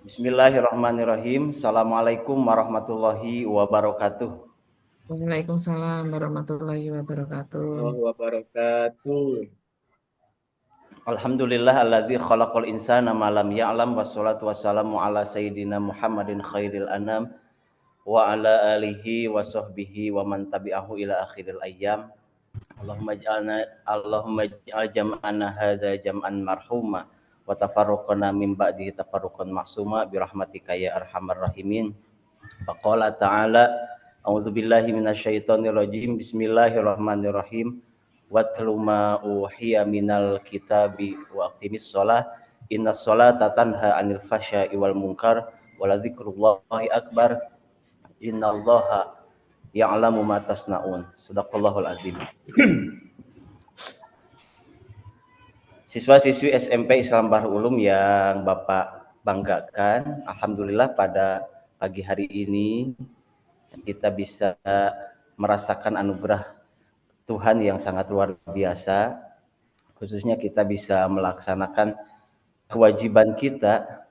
Bismillahirrahmanirrahim. Assalamualaikum warahmatullahi wabarakatuh. Waalaikumsalam warahmatullahi wabarakatuh. Allah wabarakatuh. Alhamdulillah alladzi khalaqal insana ma lam ya'lam wassalatu wassalamu ala sayyidina Muhammadin khairil anam wa ala alihi wa sahbihi wa man tabi'ahu ila akhiril ayyam. Allahumma ij'al jam'ana hadza jam'an marhuma wa tafarruqana min ba'dihi tafarruqan ma'suma bi rahmatika ya arhamar rahimin. Faqala ta'ala a'udzu billahi minasyaitonir rajim. Bismillahirrahmanirrahim. Watlu ma uhiya minal kitabi wa aqimis shalah innas sholata tanha 'anil fahsya'i wal munkar wa la dzikrullahi akbar innallaha ya'lamu ma tasnaun. Shadaqallahul azim. Siswa-siswi SMP Islam Bahrul Ulum yang Bapak banggakan, alhamdulillah pada pagi hari ini kita bisa merasakan anugerah Tuhan yang sangat luar biasa, khususnya kita bisa melaksanakan kewajiban kita,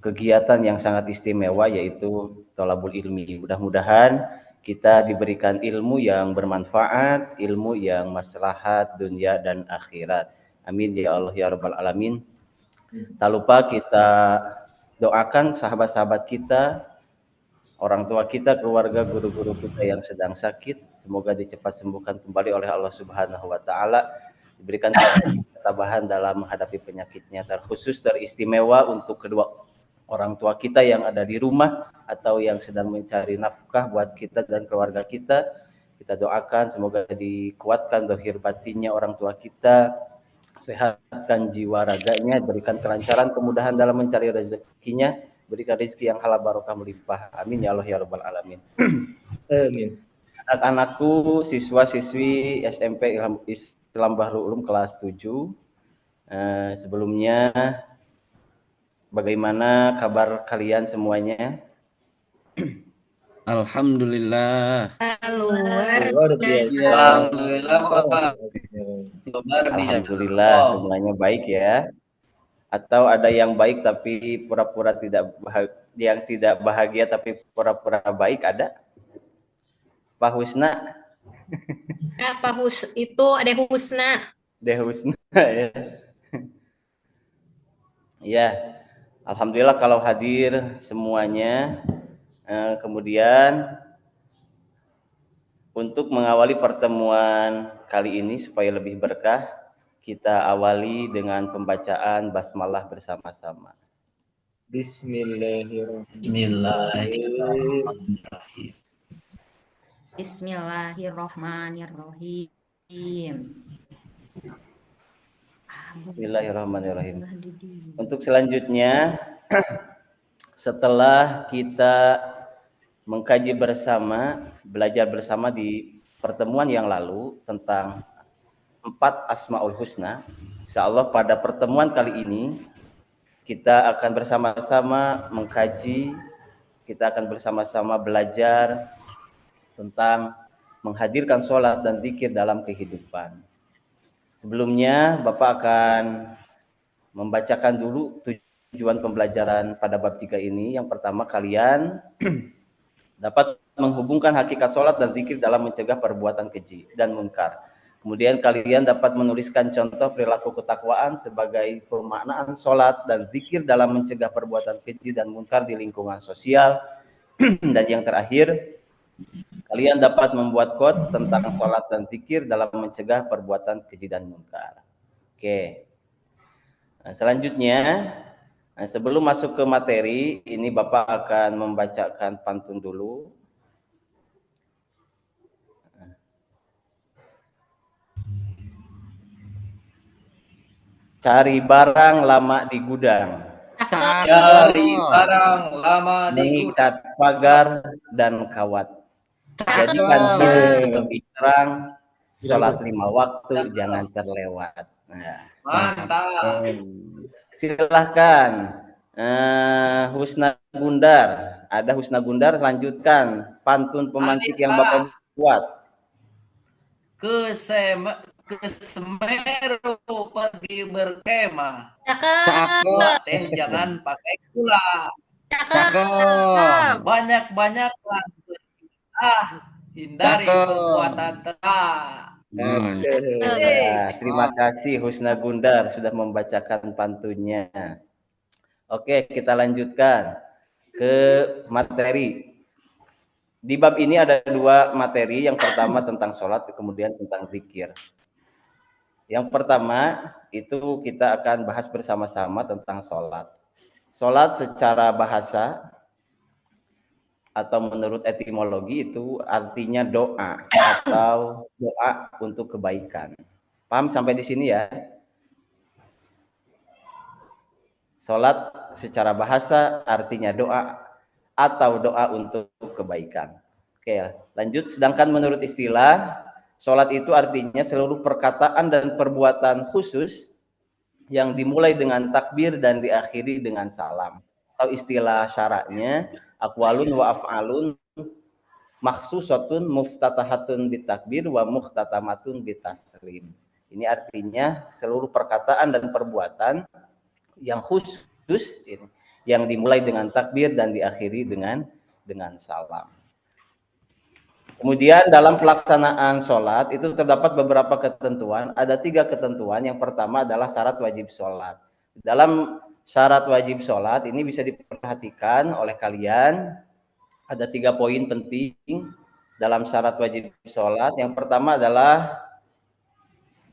kegiatan yang sangat istimewa yaitu thalabul ilmi. Mudah-mudahan kita diberikan ilmu yang bermanfaat, ilmu yang maslahat dunia dan akhirat. Amin ya Allah ya rabbal alamin. Tak lupa kita doakan sahabat-sahabat kita, orang tua kita, keluarga, guru-guru kita yang sedang sakit, semoga dicepat sembuhkan kembali oleh Allah Subhanahu wa taala, diberikan ketabahan dalam menghadapi penyakitnya. Terkhusus teristimewa untuk kedua orang tua kita yang ada di rumah atau yang sedang mencari nafkah buat kita dan keluarga kita. Kita doakan semoga dikuatkan zahir batinnya orang tua kita, sehatkan jiwa raganya, berikan kelancaran, kemudahan dalam mencari rezekinya, berikan rezeki yang halal barokah melimpah. Amin ya Allah ya rabbal alamin. Amin. Anak-anakku, siswa-siswi SMP Islam Bahrul Ulum kelas 7. Sebelumnya bagaimana kabar kalian semuanya? Alhamdulillah. Luar biasa. Alhamdulillah, Pak. Alhamdulillah semuanya baik ya. Atau ada yang baik tapi pura-pura tidak bahagia, yang tidak bahagia tapi pura-pura baik, ada? Pak Husna? Pak itu ada Husna. Deh Husna ya. Ya, alhamdulillah kalau hadir semuanya. Kemudian untuk mengawali pertemuan kali ini supaya lebih berkah, kita awali dengan pembacaan basmalah bersama-sama. Bismillahirrahmanirrahim. Bismillahirrahmanirrahim. Bismillahirrahmanirrahim. Untuk selanjutnya, setelah kita mengkaji bersama, belajar bersama di pertemuan yang lalu tentang 4 Asmaul Husna, insyaallah pada pertemuan kali ini kita akan bersama-sama mengkaji, kita akan bersama-sama belajar tentang menghadirkan sholat dan zikir dalam kehidupan. Sebelumnya Bapak akan membacakan dulu tujuan pembelajaran pada bab 3 ini. Yang pertama, kalian dapat menghubungkan hakikat sholat dan zikir dalam mencegah perbuatan keji dan munkar. Kemudian kalian dapat menuliskan contoh perilaku ketakwaan sebagai pemaknaan sholat dan zikir dalam mencegah perbuatan keji dan munkar di lingkungan sosial. Dan yang terakhir, kalian dapat membuat quotes tentang sholat dan zikir dalam mencegah perbuatan keji dan munkar. Oke. Nah, selanjutnya, sebelum masuk ke materi, ini Bapak akan membacakan pantun dulu. Cari barang lama di gudang. Cari barang lama di gudang. Mengikat pagar dan kawat. Jadikan lebih terang. Sholat 5 waktu jangan terlewat. Nah, mantap. Silahkan Husna Gundar. Ada Husna Gundar, lanjutkan pantun pemantik yang Bapak buat. ke Semeru pergi berkemah. Cakep. Teh jangan pakai gula. Cakep. Banyak-banyaklah hindari Cakep. perbuatan tercela. Ya, terima kasih Husna Gundar sudah membacakan pantunnya. Oke, kita lanjutkan ke materi. Di bab ini ada dua materi. Yang pertama tentang sholat, kemudian tentang zikir. Yang pertama itu kita akan bahas bersama-sama tentang sholat. Sholat secara bahasa atau menurut etimologi itu artinya doa atau doa untuk kebaikan. Paham sampai di sini ya? Sholat secara bahasa artinya doa atau doa untuk kebaikan. Oke, lanjut. Sedangkan menurut istilah, sholat itu artinya seluruh perkataan dan perbuatan khusus yang dimulai dengan takbir dan diakhiri dengan salam. Atau istilah syaraknya, aqwalun wa af'alun makhsusatun muftatahatun bitakbir wa muhtatamatun bitaslim. Ini artinya seluruh perkataan dan perbuatan yang khusus ini, yang dimulai dengan takbir dan diakhiri dengan salam. Kemudian dalam pelaksanaan sholat itu terdapat beberapa ketentuan. Ada 3 ketentuan. Yang pertama adalah syarat wajib sholat. Dalam syarat wajib sholat ini bisa diperhatikan oleh kalian. Ada 3 poin penting dalam syarat wajib sholat. Yang pertama adalah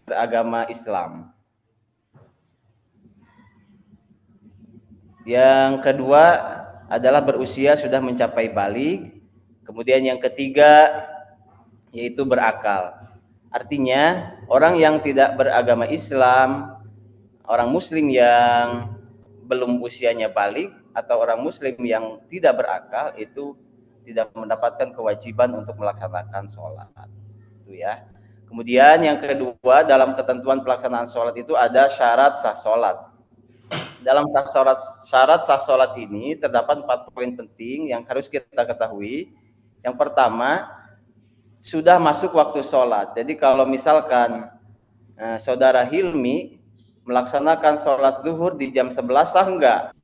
beragama Islam. Yang kedua adalah berusia sudah mencapai baligh. Kemudian yang ketiga yaitu berakal. Artinya orang yang tidak beragama Islam, orang muslim yang belum usianya baligh atau orang muslim yang tidak berakal itu tidak mendapatkan kewajiban untuk melaksanakan sholat. Itu ya. Kemudian yang kedua dalam ketentuan pelaksanaan sholat itu ada syarat sah sholat. Dalam syarat sah sholat ini terdapat 4 poin penting yang harus kita ketahui. Yang pertama, sudah masuk waktu sholat. Jadi kalau misalkan saudara Hilmi melaksanakan sholat zuhur di jam 11, sah enggak?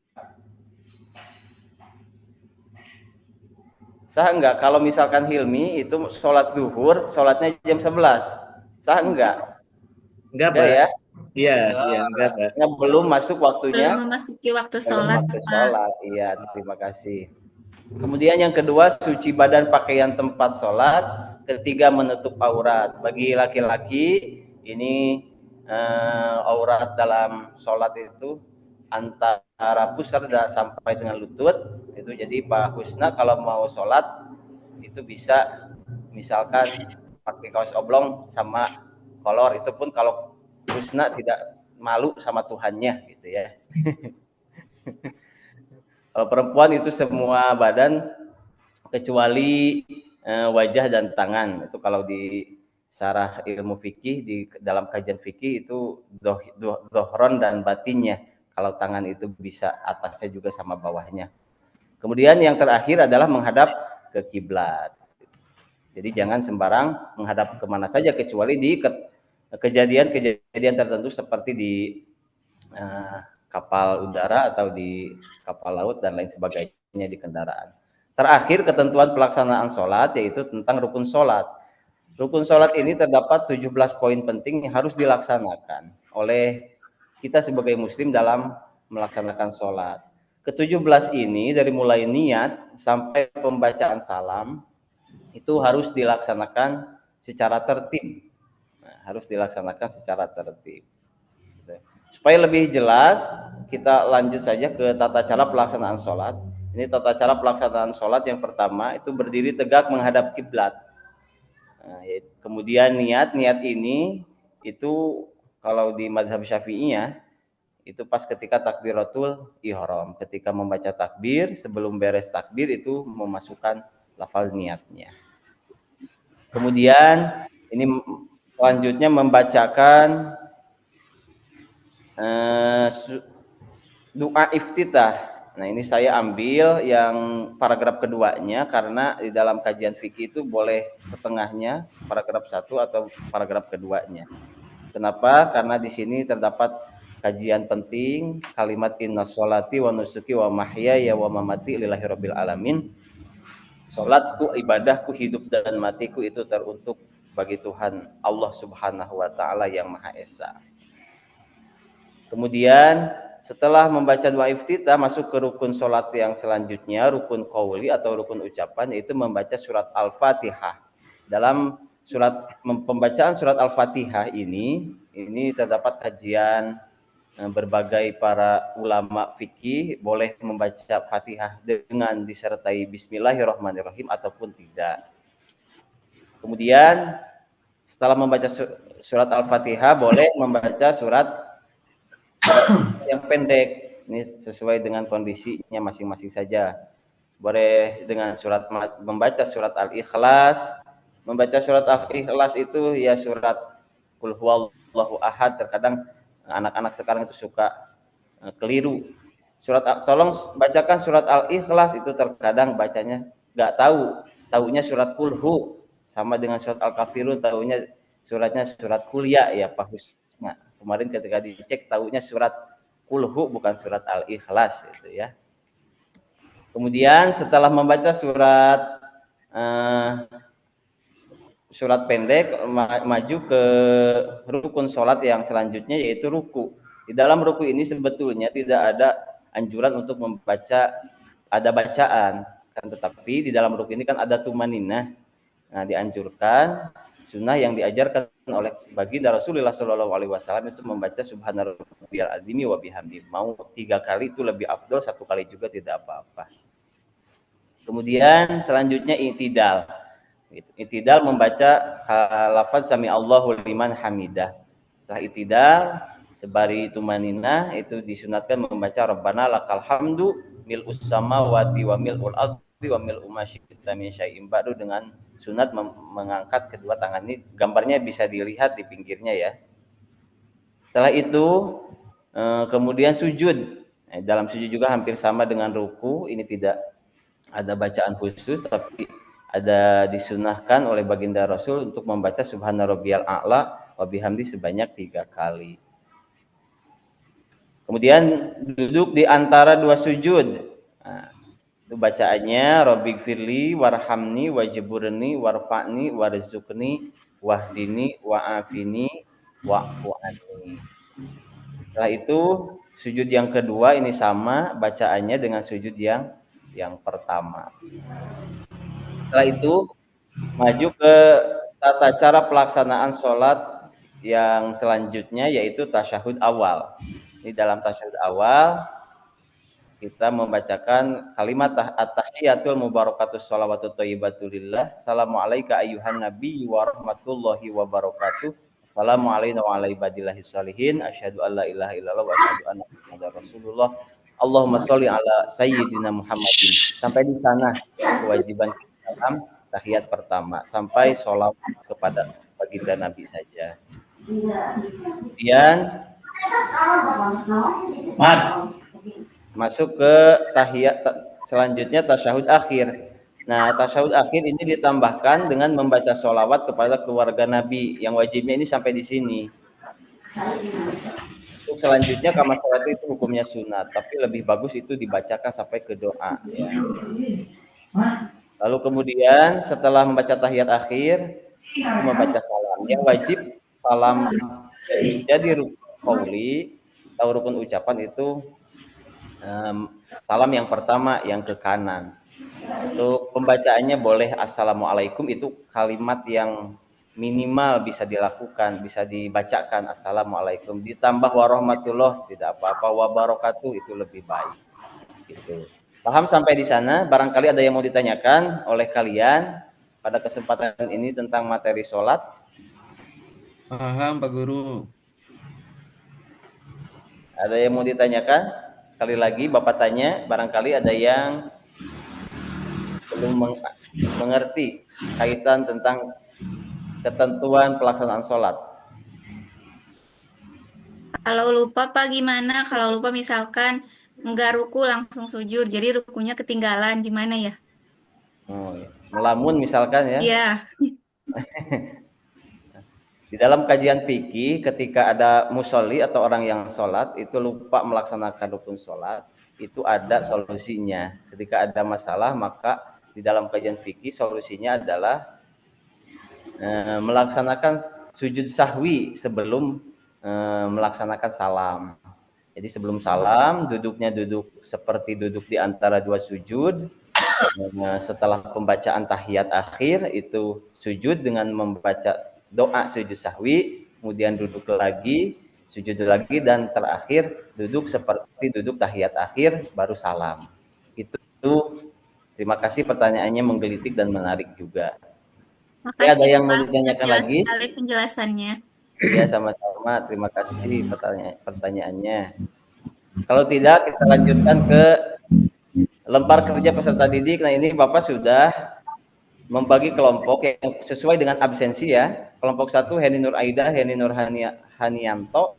Sah enggak? Kalau misalkan Hilmi itu sholat zuhur, sholatnya jam 11, sah enggak? Enggak, Pak. Ya? Iya, enggak, Pak. Belum masuk waktunya. Belum memasuki waktu sholat, Pak. Iya, terima kasih. Kemudian yang kedua, suci badan pakaian tempat sholat. Ketiga, menutup aurat. Bagi laki-laki, ini aurat dalam sholat itu antara pusar dan sampai dengan lutut. Itu jadi Pak Husna kalau mau sholat, itu bisa misalkan pakai kaos oblong sama kolor. Itu pun kalau Husna tidak malu sama Tuhannya gitu ya. Kalau perempuan itu semua badan kecuali wajah dan tangan. Itu kalau di syarah ilmu fikih, di dalam kajian fikih itu dohron dan batinnya. Kalau tangan itu bisa atasnya juga sama bawahnya. Kemudian yang terakhir adalah menghadap ke kiblat. Jadi jangan sembarang menghadap kemana saja kecuali di kejadian-kejadian tertentu seperti di kapal udara atau di kapal laut dan lain sebagainya di kendaraan. Terakhir ketentuan pelaksanaan sholat yaitu tentang rukun sholat. Rukun sholat ini terdapat 17 poin penting yang harus dilaksanakan oleh kita sebagai muslim dalam melaksanakan sholat. Ke-17 ini dari mulai niat sampai pembacaan salam itu harus dilaksanakan secara tertib. Harus dilaksanakan secara tertib. Supaya lebih jelas, kita lanjut saja ke tata cara pelaksanaan sholat. Ini tata cara pelaksanaan sholat yang pertama itu berdiri tegak menghadap kiblat. Kemudian niat ini itu kalau di mazhab Syafi'iyah itu pas ketika takbiratul ihram, ketika membaca takbir sebelum beres takbir itu memasukkan lafal niatnya. Kemudian ini selanjutnya membacakan doa iftitah. Nah ini saya ambil yang paragraf keduanya karena di dalam kajian fikih itu boleh setengahnya paragraf 1 atau paragraf keduanya. Kenapa? Karena di sini terdapat kajian penting kalimat inna sholati wa nusuki wa mahyaya wa mamati lillahi rabbil alamin. Salatku, ibadahku, hidup dan matiku itu teruntuk bagi Tuhan Allah Subhanahu wa taala yang Maha Esa. Kemudian setelah membaca doa iftitah masuk ke rukun salat yang selanjutnya, rukun qauli atau rukun ucapan, yaitu membaca surat Al-Fatihah. Dalam pembacaan surat Al-Fatihah ini terdapat kajian berbagai para ulama fikih boleh membaca Fatihah dengan disertai Bismillahirrahmanirrahim ataupun tidak. Kemudian setelah membaca surat Al-Fatihah boleh membaca surat yang pendek. Ini sesuai dengan kondisinya masing-masing saja. Boleh dengan membaca surat Al-Ikhlas. Membaca surat Al-Ikhlas itu ya surat Qul huwallahu ahad. Terkadang anak-anak sekarang itu suka keliru. Tolong bacakan surat Al-Ikhlas, itu terkadang bacanya nggak tahunya surat Qul hu, sama dengan surat Al-Kafirun tahunya suratnya surat Qul ya Pak Husna. Kemarin ketika dicek tahunya surat Qul hu bukan surat Al-Ikhlas itu ya. Kemudian setelah membaca surat pendek, maju ke rukun sholat yang selanjutnya, yaitu ruku. Di dalam ruku ini sebetulnya tidak ada anjuran untuk membaca, ada bacaan, kan, tetapi di dalam ruku ini kan ada tumaninah. Nah, dianjurkan sunnah yang diajarkan oleh baginda Rasulullah SAW itu membaca Subhana rabbiyal azimi wa bihamdi. Mau 3 kali itu lebih afdol, 1 kali juga tidak apa-apa. Kemudian selanjutnya i'tidal. I'tidal membaca lafaz sami Allahu liman hamidah. Setelah i'tidal sebari tumaninah itu disunatkan membaca Rabbana lakal hamdu mil'us samawati wa mil'ul ardi wa mil'u ma syi'ta min syai'in ba'du, dengan sunat mengangkat kedua tangan. Ini gambarnya bisa dilihat di pinggirnya ya. Setelah itu kemudian sujud. Dalam sujud juga hampir sama dengan ruku. Ini tidak ada bacaan khusus, tapi ada disunahkan oleh baginda Rasul untuk membaca Subhana rabbiyal a'la wa bihamdi sebanyak 3 kali. Kemudian duduk di antara 2 sujud. Nah, itu bacaannya Rabbighfirli warhamni wajburni warfa'ni warzuqni wahdini wa'afini wa'fu anni. Setelah itu sujud yang kedua ini sama bacaannya dengan sujud yang pertama. Setelah itu maju ke tata cara pelaksanaan sholat yang selanjutnya, yaitu tasyahud awal. Di dalam tasyahud awal kita membacakan kalimat at-tahiyatul mubarakatus shalawatut thayyibatu lillah. Assalamualaikum ayyuhan nabi wa rahmatullahi wa barakatuh. Assalamualaikum wa ala ibadillahis sholihin. Asyhadu an la ilaha illallah wa asyhadu anna muhammadar rasulullah. Allahumma sholli ala sayyidina Muhammadin. Sampai di sana kewajiban dalam tahiyat pertama, sampai sholawat kepada baginda Nabi saja. Kemudian masuk ke tahiyat selanjutnya, tasyahud akhir. Nah, tasyahud akhir ini ditambahkan dengan membaca sholawat kepada keluarga Nabi, yang wajibnya ini sampai di sini. Untuk selanjutnya kamar sholat itu hukumnya sunat, tapi lebih bagus itu dibacakan sampai ke doa ya. Lalu kemudian setelah membaca tahiyat akhir membaca salam. Yang wajib salam jadi rukun qauli atau rukun ucapan itu salam yang pertama yang ke kanan. Untuk pembacaannya boleh assalamualaikum, itu kalimat yang minimal bisa dilakukan, bisa dibacakan assalamualaikum, ditambah warahmatullah tidak apa-apa, wabarakatuh itu lebih baik. Gitu. Paham sampai di sana? Barangkali ada yang mau ditanyakan oleh kalian pada kesempatan ini tentang materi sholat? Paham Pak Guru. Ada yang mau ditanyakan? Sekali lagi Bapak tanya, barangkali ada yang belum mengerti kaitan tentang ketentuan pelaksanaan sholat. Kalau lupa Pak gimana? Kalau lupa misalkan enggak ruku langsung sujud, jadi rukunya ketinggalan gimana ya? Oh, ya. Melamun misalkan ya. Iya. Di dalam kajian fikih, ketika ada musolli atau orang yang sholat itu lupa melaksanakan rukun sholat, itu ada solusinya. Ketika ada masalah, maka di dalam kajian fikih solusinya adalah melaksanakan sujud sahwi sebelum melaksanakan salam. Jadi sebelum salam, duduknya duduk seperti duduk di antara dua sujud. Setelah pembacaan tahiyat akhir, itu sujud dengan membaca doa sujud sahwi, kemudian duduk lagi, sujud lagi, dan terakhir duduk seperti duduk tahiyat akhir, baru salam. Itu terima kasih, pertanyaannya menggelitik dan menarik juga. Makasih, Ada yang mau Pak. ditanyakan Jelas lagi? sekali penjelasannya. Ya, sama-sama. Terima kasih pertanyaannya. Kalau tidak, kita lanjutkan ke lembar kerja peserta didik. Nah, ini Bapak sudah membagi kelompok yang sesuai dengan absensi ya. Kelompok 1 Heni Nur Aida, Heni Nur Hanianto.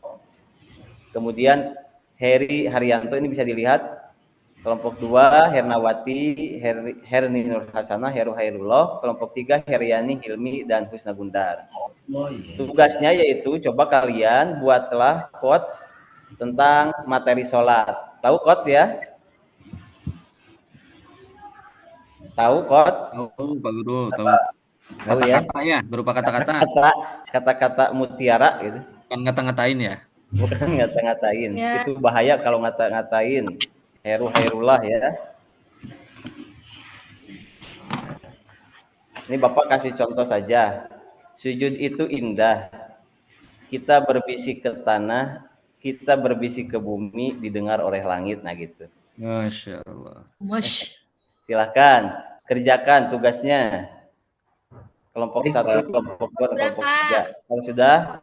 Kemudian Heri Haryanto, ini bisa dilihat. Kelompok 2 Hernawati, Herni Nur Hasanah, Heru Hairullah. Kelompok 3 Heriani, Hilmi, dan Husna Gundar. Tugasnya yaitu coba kalian buatlah quotes tentang materi sholat. Tahu quotes ya? Tahu quotes? Tahu Pak Guru, tahu. Tahu ya? Kata-kata ya, berupa kata-kata. Kata-kata mutiara gitu. Bukan ngata-ngatain ya. Bukan ngata-ngatain. Ya. Itu bahaya kalau ngata-ngatain. Heru Hairullah ya. Ini Bapak kasih contoh saja. Sujud itu indah. Kita berbisik ke tanah, kita berbisik ke bumi, didengar oleh langit. Nah gitu. Masya Allah. Silahkan kerjakan tugasnya. Kelompok 1, kelompok 2, kelompok 3. Kalau sudah?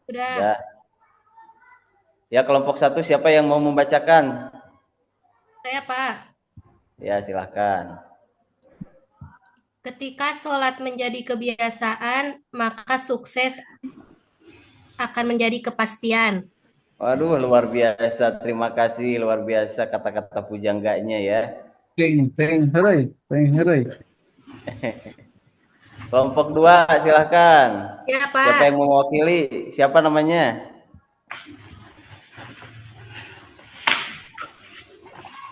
Sudah. Ya, kelompok 1 siapa yang mau membacakan? Saya, Pak. Ya, silahkan. Ketika sholat menjadi kebiasaan, maka sukses akan menjadi kepastian. Waduh, luar biasa. Terima kasih, luar biasa kata-kata pujangganya ya. Kelompok 2, silahkan. Ya, Pak. Siapa yang mau mewakili? Siapa namanya?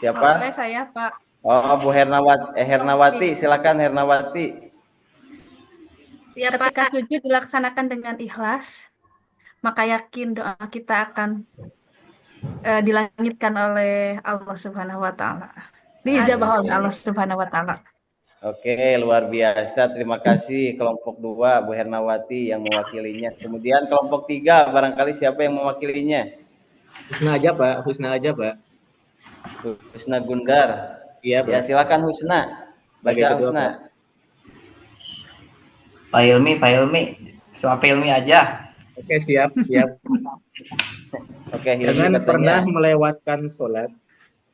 Siapa? Saya, Pak. Oh, Bu Hernawati, silakan Hernawati. Ya, Ketika Pak. sujud dilaksanakan dengan ikhlas, maka yakin doa kita akan dilangitkan oleh Allah Subhanahu wa taala. Diijabah oleh Allah Subhanahu wa taala. Oke, luar biasa. Terima kasih kelompok 2 Bu Hernawati yang mewakilinya. Kemudian kelompok 3 barangkali siapa yang mewakilinya? Husna aja, Pak. Husna aja, Pak. Husna Gundar. Iya, Pak. Ya, silakan Husna. Baca Husna. Pak Ilmi. Sama Pak Ilmi aja. Oke, siap. Oke, Jangan pernah melewatkan sholat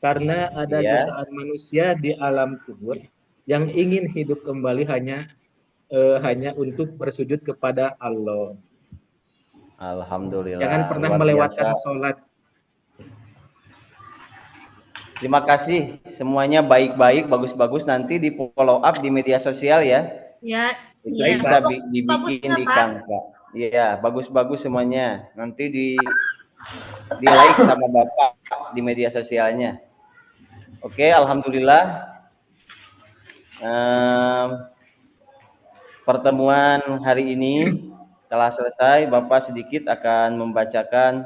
karena ada Iya. jutaan manusia di alam kubur yang ingin hidup kembali hanya untuk bersujud kepada Allah. Alhamdulillah. Jangan pernah luar melewatkan biasa. sholat. Terima kasih semuanya, baik-baik, bagus-bagus. Nanti di follow up di media sosial ya. Ya. Itu Ya. bisa Bagus dibikin nggak, di Pak? Canva. Iya, bagus-bagus semuanya. Nanti di like sama Bapak di media sosialnya. Oke, alhamdulillah. Pertemuan hari ini telah selesai. Bapak sedikit akan membacakan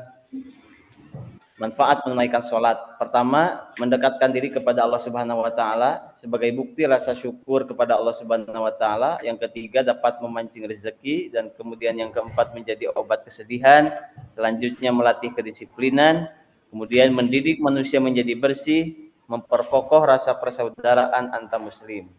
manfaat menunaikan sholat. Pertama, mendekatkan diri kepada Allah Subhanahu wa taala sebagai bukti rasa syukur kepada Allah Subhanahu wa taala. Yang ketiga, dapat memancing rezeki, dan kemudian yang keempat menjadi obat kesedihan. Selanjutnya melatih kedisiplinan, kemudian mendidik manusia menjadi bersih, memperkokoh rasa persaudaraan antar muslim.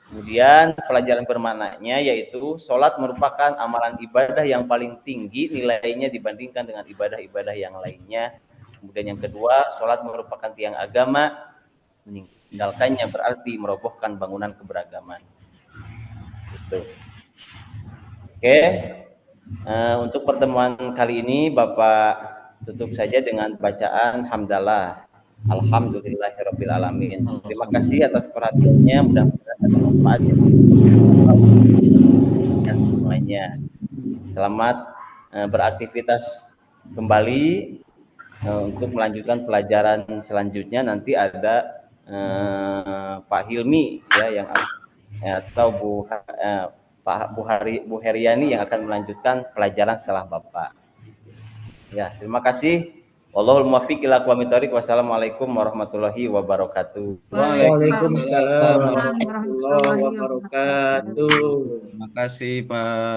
Kemudian pelajaran bermaknanya yaitu sholat merupakan amalan ibadah yang paling tinggi nilainya dibandingkan dengan ibadah-ibadah yang lainnya. Kemudian yang kedua, sholat merupakan tiang agama, meninggalkannya berarti merobohkan bangunan keberagaman. Gitu. Oke, untuk pertemuan kali ini Bapak tutup saja dengan bacaan hamdalah. Alhamdulillahirabbil alamin. Terima kasih atas perhatiannya, mudah-mudahan ada manfaat yang semuanya. Selamat beraktivitas kembali untuk melanjutkan pelajaran selanjutnya. Nanti ada Pak Hilmi ya yang atau Bu Heriani yang akan melanjutkan pelajaran setelah Bapak. Ya, terima kasih. Wallahul muwaffiq ila aqwamit thoriq. Wassalamualaikum warahmatullahi wabarakatuh. Waalaikumsalam warahmatullahi wabarakatuh. Terima kasih Pak.